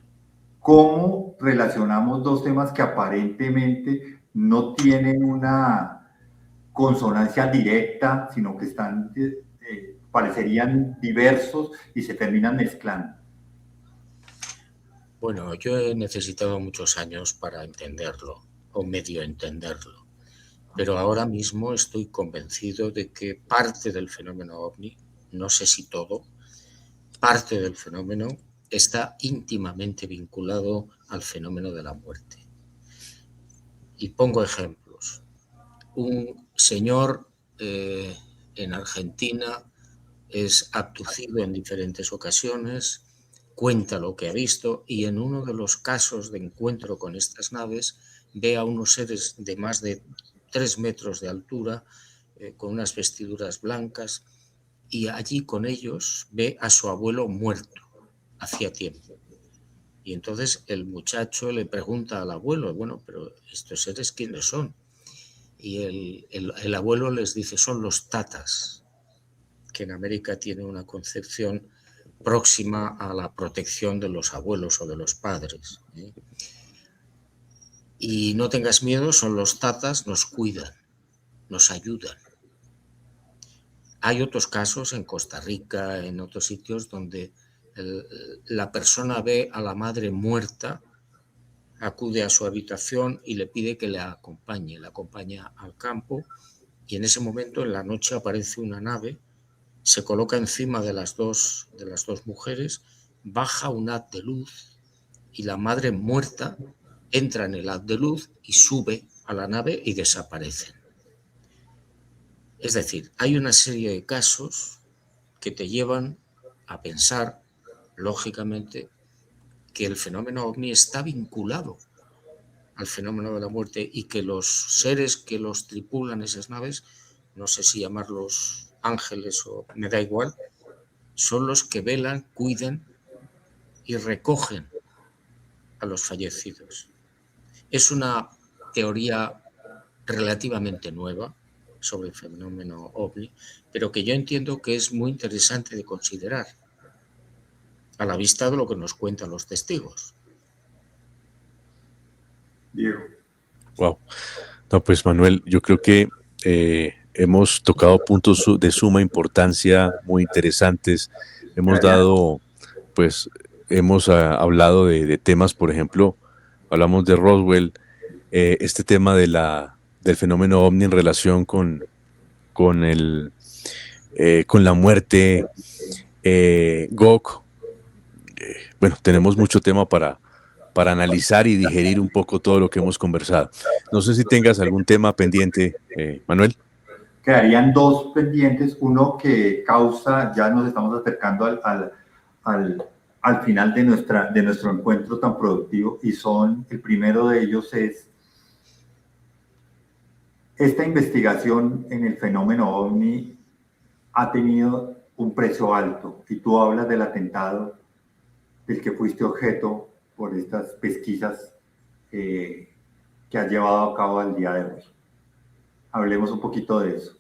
¿Cómo relacionamos dos temas que aparentemente no tienen una consonancia directa, sino que están, parecerían diversos y se terminan mezclando? Bueno, yo he necesitado muchos años para entenderlo, o medio entenderlo, pero ahora mismo estoy convencido de que parte del fenómeno ovni, no sé si todo, parte del fenómeno está íntimamente vinculado al fenómeno de la muerte. Y pongo ejemplos. Un señor en Argentina es abducido en diferentes ocasiones, cuenta lo que ha visto y en uno de los casos de encuentro con estas naves ve a unos seres de más de 3 metros de altura, con unas vestiduras blancas, y allí con ellos ve a su abuelo muerto hacía tiempo. Y entonces el muchacho le pregunta al abuelo, bueno, pero estos seres ¿quiénes son? Y el abuelo les dice, son los tatas, que en América tiene una concepción próxima a la protección de los abuelos o de los padres. Y no tengas miedo, son los tatas, nos cuidan, nos ayudan. Hay otros casos en Costa Rica, en otros sitios, donde la persona ve a la madre muerta, acude a su habitación y le pide que la acompaña al campo, y en ese momento, en la noche, aparece una nave, se coloca encima de las dos mujeres, baja un haz de luz y la madre muerta entra en el haz de luz y sube a la nave y desaparecen. Es decir, hay una serie de casos que te llevan a pensar, lógicamente, que el fenómeno ovni está vinculado al fenómeno de la muerte y que los seres que los tripulan esas naves no sé si llamarlos ángeles o me da igual, son los que velan, cuidan y recogen a los fallecidos. Es una teoría relativamente nueva sobre el fenómeno OVNI, pero que yo entiendo que es muy interesante de considerar a la vista de lo que nos cuentan los testigos. Diego. Wow. No, pues Manuel, yo creo que hemos tocado puntos de suma importancia muy interesantes. Hemos dado, pues, hemos hablado de temas, por ejemplo, hablamos de Roswell, este tema de del fenómeno OVNI en relación con la muerte, Gog. Bueno, tenemos mucho tema para analizar y digerir un poco todo lo que hemos conversado. No sé si tengas algún tema pendiente, Manuel. Quedarían dos pendientes, uno que causa, ya nos estamos acercando al final de nuestro encuentro tan productivo, y el primero de ellos es esta investigación en el fenómeno OVNI ha tenido un precio alto, y tú hablas del atentado del que fuiste objeto por estas pesquisas que has llevado a cabo al día de hoy. Hablemos un poquito de eso.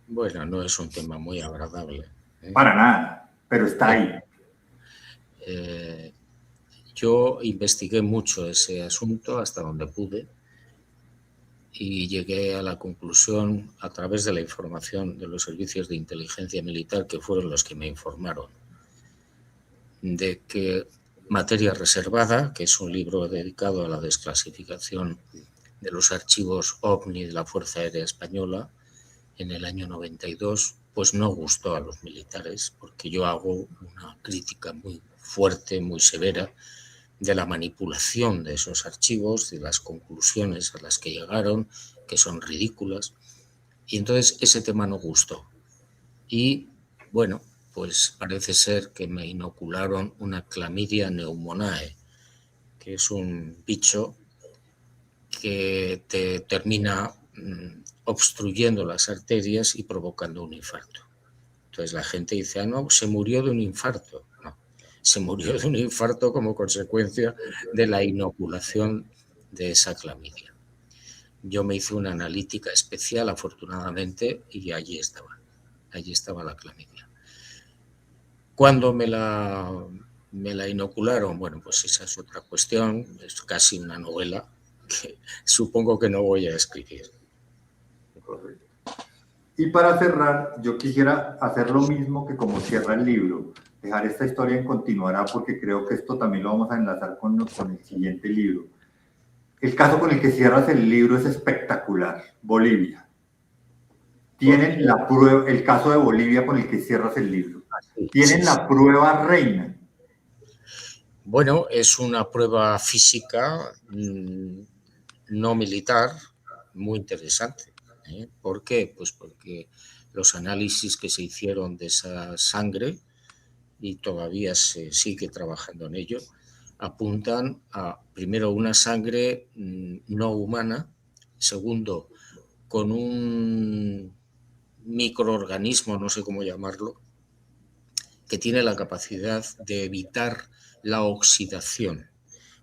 Bueno, no es un tema muy agradable. Para nada, pero está ahí. Yo investigué mucho ese asunto hasta donde pude y llegué a la conclusión, a través de la información de los servicios de inteligencia militar, que fueron los que me informaron, de que Materia Reservada, que es un libro dedicado a la desclasificación de los archivos OVNI de la Fuerza Aérea Española en el año 92, pues no gustó a los militares, porque yo hago una crítica muy fuerte, muy severa, de la manipulación de esos archivos, de las conclusiones a las que llegaron, que son ridículas, y entonces ese tema no gustó. Y bueno, pues parece ser que me inocularon una Chlamydia pneumoniae, que es un bicho que te termina obstruyendo las arterias y provocando un infarto. Entonces la gente dice, no, se murió de un infarto. No, se murió de un infarto como consecuencia de la inoculación de esa clamidia. Yo me hice una analítica especial, afortunadamente, y allí estaba la clamidia. Cuando me la inocularon, bueno, pues esa es otra cuestión, es casi una novela que supongo que no voy a escribir. Correcto. Y para cerrar, yo quisiera hacer lo mismo que como cierra el libro, dejar esta historia en continuará, porque creo que esto también lo vamos a enlazar con el siguiente libro. El caso con el que cierras el libro es espectacular, Bolivia. Tienen la prueba, el caso de Bolivia con el que cierras el libro. Tienen la prueba reina. Bueno, es una prueba física no militar muy interesante. ¿Por qué? Pues porque los análisis que se hicieron de esa sangre, y todavía se sigue trabajando en ello, apuntan a, primero, una sangre no humana, segundo, con un microorganismo, no sé cómo llamarlo, que tiene la capacidad de evitar la oxidación.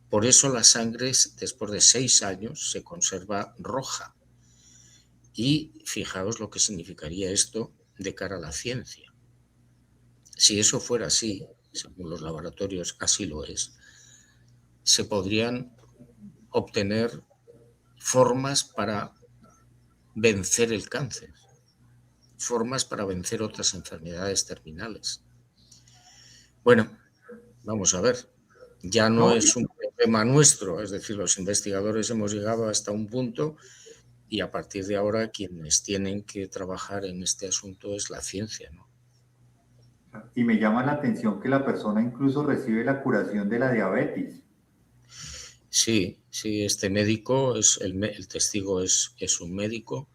Por eso la sangre, después de 6 años, se conserva roja. Y fijaos lo que significaría esto de cara a la ciencia. Si eso fuera así, según los laboratorios así lo es, se podrían obtener formas para vencer el cáncer, formas para vencer otras enfermedades terminales. Bueno, vamos a ver, ya no es un problema nuestro, es decir, los investigadores hemos llegado hasta un punto y a partir de ahora quienes tienen que trabajar en este asunto es la ciencia, ¿no? Y me llama la atención que la persona incluso recibe la curación de la diabetes. Sí, este médico, el testigo es un médico,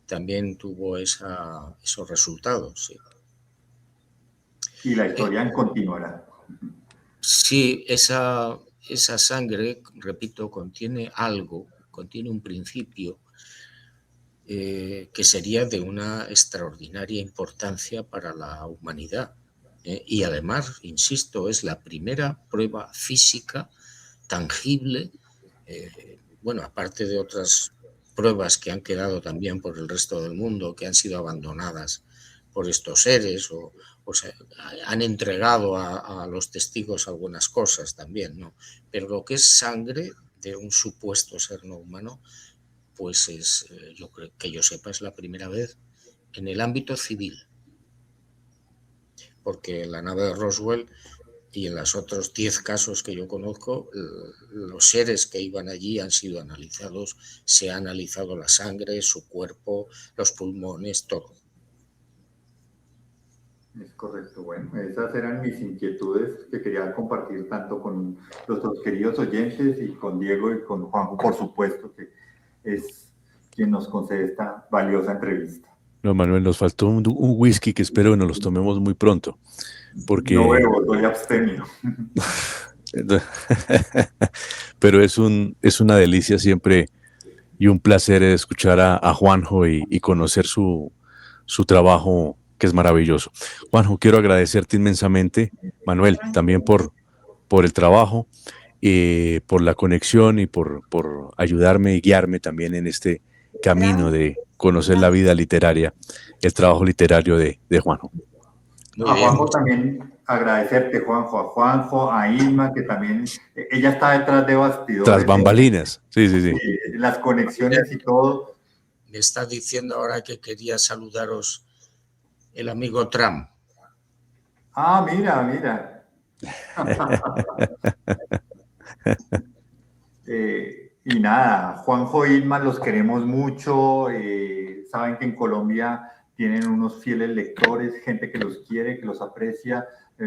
también tuvo esos resultados. Sí. Y la historia continuará. Sí, esa sangre, repito, contiene algo, contiene un principio que sería de una extraordinaria importancia para la humanidad. Y además, insisto, es la primera prueba física tangible, bueno, aparte de otras pruebas que han quedado también por el resto del mundo, que han sido abandonadas por estos seres o sea, han entregado a los testigos algunas cosas también, ¿no? Pero lo que es sangre de un supuesto ser no humano, pues es, yo creo que yo sepa, es la primera vez en el ámbito civil, porque en la nave de Roswell y en los otros 10 casos que yo conozco, los seres que iban allí han sido analizados, se ha analizado la sangre, su cuerpo, los pulmones, todo. Es correcto. Bueno, esas eran mis inquietudes que quería compartir tanto con los queridos oyentes y con Diego y con Juanjo, por supuesto, que es quien nos concede esta valiosa entrevista. No, Manuel, nos faltó un whisky que espero que nos los tomemos muy pronto, porque... No bebo, doy abstemio. Pero es una delicia siempre y un placer escuchar a Juanjo y conocer su trabajo, que es maravilloso. Juanjo, quiero agradecerte inmensamente, Manuel, también por el trabajo, por la conexión y por ayudarme y guiarme también en este camino de conocer la vida literaria, el trabajo literario de Juanjo. A Juanjo también agradecerte, Juanjo, a Irma, que también, ella está detrás de bastidores. Tras bambalinas, sí. Las conexiones y todo. Me está diciendo ahora que quería saludaros el amigo Trump. Ah, mira. Y nada, Juanjo e Irma, los queremos mucho. Saben que en Colombia tienen unos fieles lectores, gente que los quiere, que los aprecia.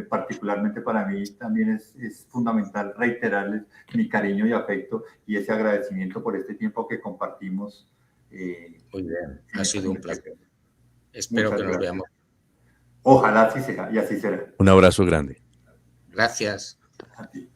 Particularmente para mí también es fundamental reiterarles mi cariño y afecto y ese agradecimiento por este tiempo que compartimos. Muy bien, ha sido un placer. Espero que nos veamos. Ojalá así sea y así será. Un abrazo grande. Gracias. A ti.